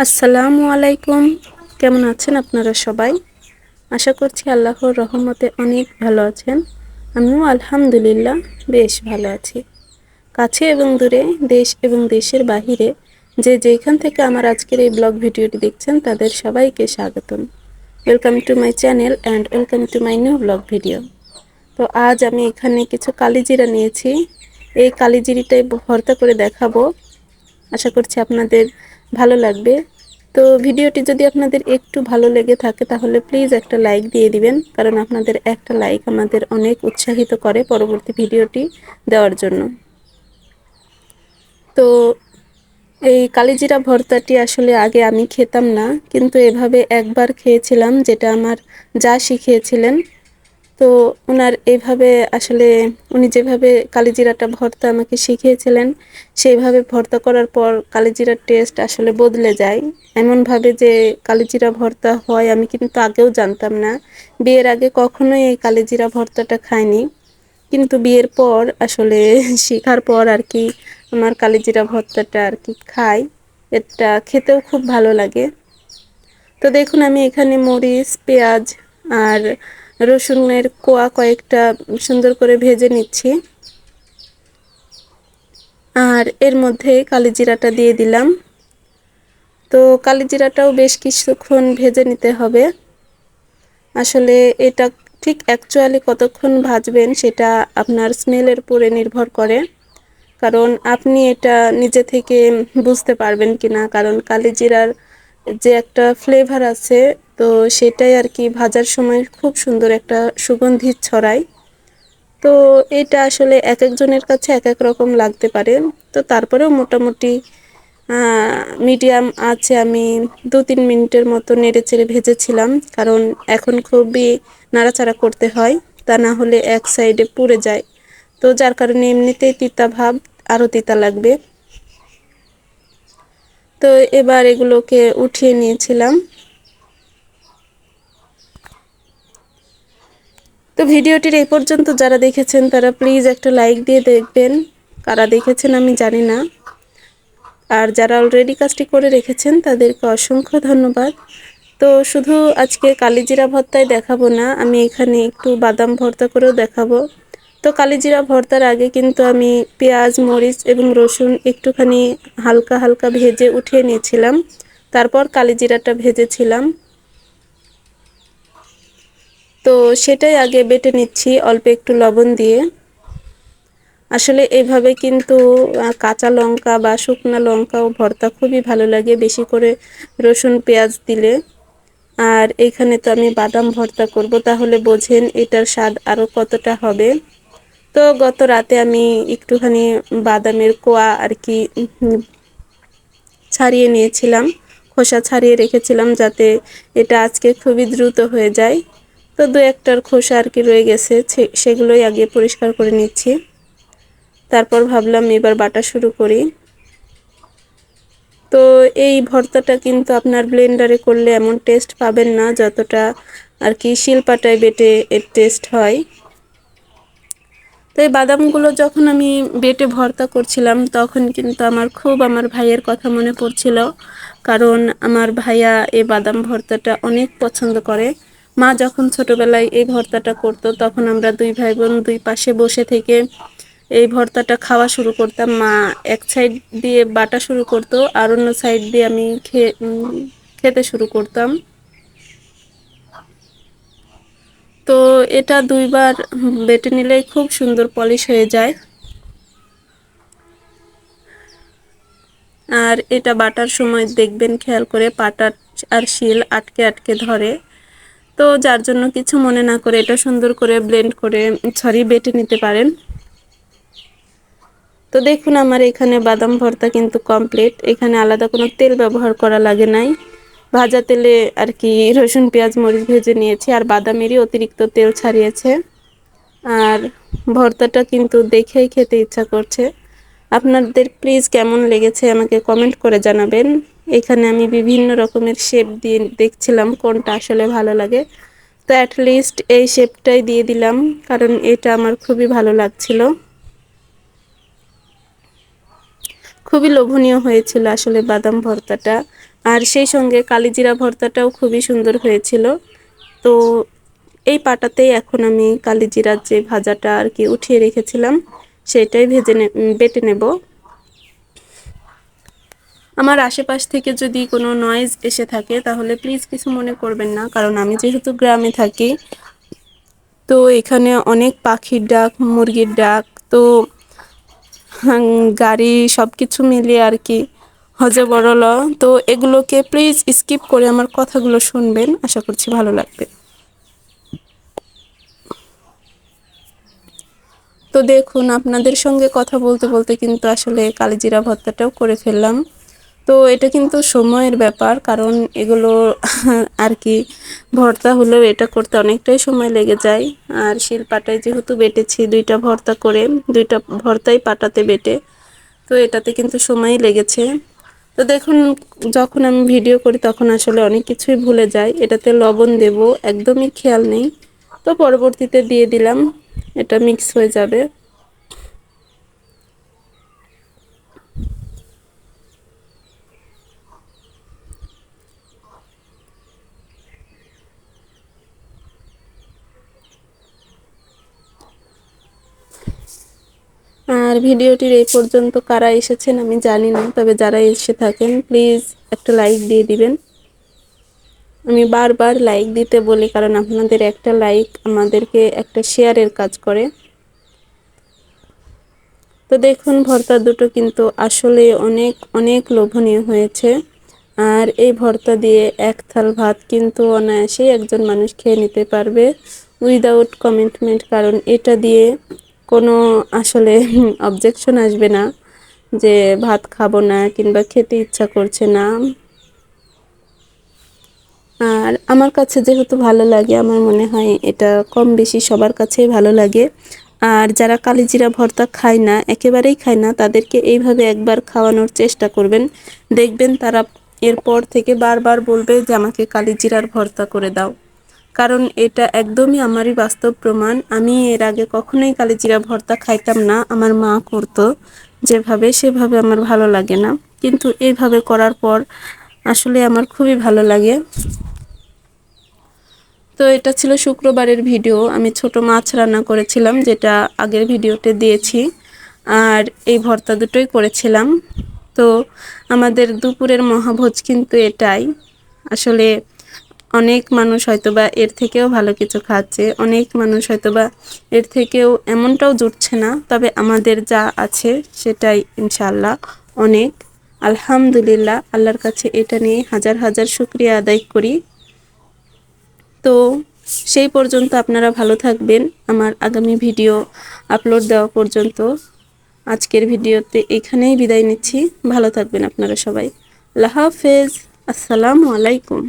আসসালামু আলাইকুম। কেমন আছেন আপনারা সবাই? আশা করছি আল্লাহর রহমতে অনেক ভালো আছেন। আমিও আলহামদুলিল্লাহ বেশ ভালো আছি। কাছে এবং দূরে, দেশ এবং দেশের বাহিরে যে যেখান থেকে আমার আজকের এই ব্লগ ভিডিওটি দেখছেন তাদের সবাইকে স্বাগতম। Welcome to my channel and welcome to my new blog video. তো আজ আমি এখানে কিছু কালিজিরা নিয়েছি। এই কালিজিরিটাই ভর্তা করে দেখাবো। আশা করছি আপনাদের ভালো লাগবে। তো ভিডিওটি যদি আপনাদের একটু ভালো লেগে থাকে তাহলে প্লিজ একটা লাইক দিয়ে দিবেন, কারণ আপনাদের একটা লাইক আমাদের অনেক উৎসাহিত করে পরবর্তী ভিডিওটি দেওয়ার জন্য। তো এই কালিজিরা ভর্তাটি আসলে আগে আমি খেতাম না, কিন্তু এভাবে একবার খেয়েছিলাম, যেটা আমার যা শিখিয়েছিলেন। তো ওনার এইভাবে আসলে উনি যেভাবে কালিজিরাটা ভর্তা আমাকে শিখিয়েছিলেন সেইভাবে ভর্তা করার পর কালিজিরার টেস্ট আসলে বদলে যায়। এমনভাবে যে কালিজিরা ভর্তা হয় আমি কিন্তু আগেও জানতাম না। বিয়ের আগে কখনোই এই কালিজিরা ভর্তাটা খাইনি, কিন্তু বিয়ের পর আসলে শেখার পর আর কি আমার কালিজিরা ভর্তাটা আর কি খাই। এটা খেতেও খুব ভালো লাগে। তো দেখুন আমি এখানে মরিচ, পেঁয়াজ আর রসুনের কোয়া কয়েকটা সুন্দর করে ভেজে নিচ্ছি। আর এর মধ্যে কালিজিরাটা দিয়ে দিলাম। তো কালিজিরাটাও বেশ কিছুক্ষণ ভেজে নিতে হবে। আসলে এটা ঠিক অ্যাকচুয়ালি কতক্ষণ ভাজবেন সেটা আপনার স্মেলের উপরে নির্ভর করে, কারণ আপনি এটা নিজে থেকে বুঝতে পারবেন কিনা, কারণ কালিজিরার যে একটা ফ্লেভার আছে তো সেটাই আর কি ভাজার সময় খুব সুন্দর একটা সুগন্ধি ছড়ায়। তো এটা আসলে এক একজনের কাছে এক এক রকম লাগতে পারে। তো তারপরেও মোটামুটি মিডিয়াম আছে আমি 2-3 মিনিটের মতো নেড়ে চেড়ে ভেজেছিলাম, কারণ এখন খুবই নাড়াচাড়া করতে হয়, তা না হলে এক সাইডে পুড়ে যায়। তো যার কারণে এমনিতেই তিতা ভাব, আরও তিতা লাগবে। তো এবার এগুলোকে উঠিয়ে নিয়েছিলাম। তো ভিডিওটির এই পর্যন্ত যারা দেখেছেন তারা প্লিজ একটা লাইক দিয়ে দেখবেন। কারা দেখেছেন আমি জানি না, আর যারা অলরেডি কাজটি করে রেখেছেন তাদেরকে অসংখ্য ধন্যবাদ। তো শুধু আজকে কালিজিরা ভর্তায় দেখাবো না, আমি এখানে একটু বাদাম ভর্তা করেও দেখাবো। তো কালিজিরা ভর্তার আগে কিন্তু আমি পেঁয়াজ, মরিচ এবং রসুন একটুখানি হালকা হালকা ভেজে উঠিয়ে নিয়েছিলাম, তারপর কালিজিরাটা ভেজেছিলাম। তো সেটাই আগে বেটে নিচ্ছি অল্প একটু লবণ দিয়ে। আসলে এইভাবে কিন্তু কাঁচা লঙ্কা বা শুকনো লঙ্কাও ভর্তা খুবই ভালো লাগে, বেশি করে রসুন পেঁয়াজ দিলে। আর এখানে তো আমি বাদাম ভর্তা করব, তাহলে বোঝেন এটার স্বাদ আরও কতটা হবে। তো গত রাতে আমি একটুখানি বাদামের কোয়া আর কি ছাড়িয়ে নিয়েছিলাম, খোসা ছাড়িয়ে রেখেছিলাম যাতে এটা আজকে খুবই দ্রুত হয়ে যায়। তো দু একটার খোসা আর কি রয়ে গেছে, সেগুলোই আগে পরিষ্কার করে নিচ্ছি। তারপর ভাবলাম এবার বাটা শুরু করি। তো এই ভর্তাটা কিন্তু আপনার ব্লেন্ডারে করলে এমন টেস্ট পাবেন না যতটা আর কি শিলপাটায় বেটে এর টেস্ট হয়। তো এই বাদামগুলো যখন আমি বেটে ভর্তা করছিলাম তখন কিন্তু আমার ভাইয়ের কথা মনে পড়ছিল, কারণ আমার ভাইয়া এই বাদাম ভর্তাটা অনেক পছন্দ করে। মা যখন ছোটবেলায় এই ভর্তাটা করতো তখন আমরা দুই ভাই বোন দুই পাশে বসে থেকে এই ভর্তাটা খাওয়া শুরু করতাম। মা এক সাইড দিয়ে বাটা শুরু করতো আর অন্য সাইড দিয়ে আমি খেতে শুরু করতাম। তো এটা দুইবার বেটে নিলেই খুব সুন্দর পলিশ হয়ে যায়। আর এটা বাটার সময় দেখবেন খেয়াল করে পাটা আর শিল আটকে আটকে ধরে। তো যার জন্য কিছু মনে না করে এটা সুন্দর করে ব্লেন্ড করে বেটে নিতে পারেন। তো দেখুন আমার এখানে বাদাম ভর্তা কিন্তু কমপ্লিট। এখানে আলাদা কোনো তেল ব্যবহার করা লাগে নাই, ভাজা তেলে আর কি রসুন পেঁয়াজ মরিচ ভেজে নিয়েছি, আর বাদামেরই অতিরিক্ত তেল ছাড়িয়েছে। আর ভর্তাটা কিন্তু দেখেই খেতে ইচ্ছা করছে। আপনাদের প্লিজ কেমন লেগেছে আমাকে কমেন্ট করে জানাবেন। এখানে আমি বিভিন্ন রকমের শেপ দিয়ে দেখছিলাম কোনটা আসলে ভালো লাগে। তো অ্যাটলিস্ট এই শেপটাই দিয়ে দিলাম, কারণ এটা আমার খুবই ভালো লাগছিল। খুবই লোভনীয় হয়েছিল আসলে বাদাম ভর্তাটা। আর সেই সঙ্গে কালিজিরা ভর্তাটাও খুবই সুন্দর হয়েছিল। তো এই পাটাতেই এখন আমি কালিজিরার যে ভাজাটা আর কি উঠিয়ে রেখেছিলাম সেটাই বেটে নেব। আমার আশেপাশ থেকে যদি কোনো নয়েজ এসে থাকে তাহলে প্লিজ কিছু মনে করবেন না, কারণ আমি যেহেতু গ্রামে থাকি তো এখানে অনেক পাখির ডাক, মুরগির ডাক, তো গাড়ি সব কিছু মিলিয়ে আর কি হজবরল। তো এগুলোকে প্লিজ স্কিপ করে আমার কথাগুলো শুনবেন, আশা করছি ভালো লাগবে। তো দেখুন, আপনাদের সঙ্গে কথা বলতে বলতে কিন্তু আসলে কালিজিরা ভর্তাটাও করে ফেললাম। তো এটা কিন্তু সময়ের ব্যাপার, কারণ এগুলো আর কি ভর্তা হলেও এটা করতে অনেকটাই সময় লেগে যায়। আর শিলপাটায় যেহেতু বেটেছি, দুইটা ভর্তা করে, দুইটা ভর্তাই পাটাতে বেটে, তো এটাতে কিন্তু সময়ই লেগেছে। তো দেখুন, যখন আমি ভিডিও করি তখন আসলে অনেক কিছুই ভুলে যাই। এটাতে লবণ দেব একদমই খেয়াল নেই, তো পরবর্তীতে দিয়ে দিলাম, এটা মিক্স হয়ে যাবে। আর ভিডিওটির এই পর্যন্ত কারা এসেছেন আমি জানি না, তবে যারা এসে থাকেন প্লিজ একটা লাইক দিয়ে দিবেন। আমি বারবার লাইক দিতে বলি, কারণ আপনাদের একটা লাইক আমাদেরকে একটা শেয়ারের কাজ করে। তো দেখুন, ভর্তা দুটো কিন্তু আসলে অনেক অনেক লোভনীয় হয়েছে। আর এই ভর্তা দিয়ে এক থাল ভাত কিন্তু অনায়াসেই একজন মানুষ খেয়ে নিতে পারবে উইদাউট কমিটমেন্ট, কারণ এটা দিয়ে কোনো আসলে অবজেকশন আসবে না যে ভাত খাবো না কিংবা খেতে ইচ্ছা করছে না। আর আমার কাছে যেহেতু ভালো লাগে, আমার মনে হয় এটা কম বেশি সবার কাছেই ভালো লাগে। আর যারা কালিজিরা ভর্তা খায় না, একেবারেই খায় না, তাদেরকে এইভাবে একবার খাওয়ানোর চেষ্টা করবেন, দেখবেন তারা এরপর থেকে বারবার বলবে যে আমাকে কালিজিরার ভর্তা করে দাও। কারণ এটা একদমই আমারই বাস্তব প্রমাণ। আমি এর আগে কখনোই কালিজিরা ভর্তা খাইতাম না, আমার মা করতো যেভাবে, সেভাবে আমার ভালো লাগে না, কিন্তু এইভাবে করার পর আসলে আমার খুবই ভালো লাগে। তো এটা ছিল শুক্রবারের ভিডিও, আমি ছোট মাছ রান্না করেছিলাম যেটা আগের ভিডিওতে দিয়েছি, আর এই ভর্তা দুটোই করেছিলাম। তো আমাদের দুপুরের মহাভোজ কিন্তু এটাই। আসলে অনেক মানুষ হয়তোবা এর থেকেও ভালো কিছু খাচ্ছে, অনেক মানুষ হয়তোবা এর থেকেও এমনটাও জুটছে না, তবে আমাদের যা আছে সেটাই ইনশাআল্লাহ অনেক। আলহামদুলিল্লাহ, আল্লাহর কাছে এটা নিয়ে হাজার হাজার শুকরিয়া আদায় করি। তো সেই পর্যন্ত আপনারা ভালো থাকবেন, আমার আগামী ভিডিও আপলোড দেওয়া পর্যন্ত। আজকের ভিডিওতে এখানেই বিদায় নিচ্ছি। ভালো থাকবেন আপনারা সবাই। আল্লাহ হাফেজ। আসসালামু আলাইকুম।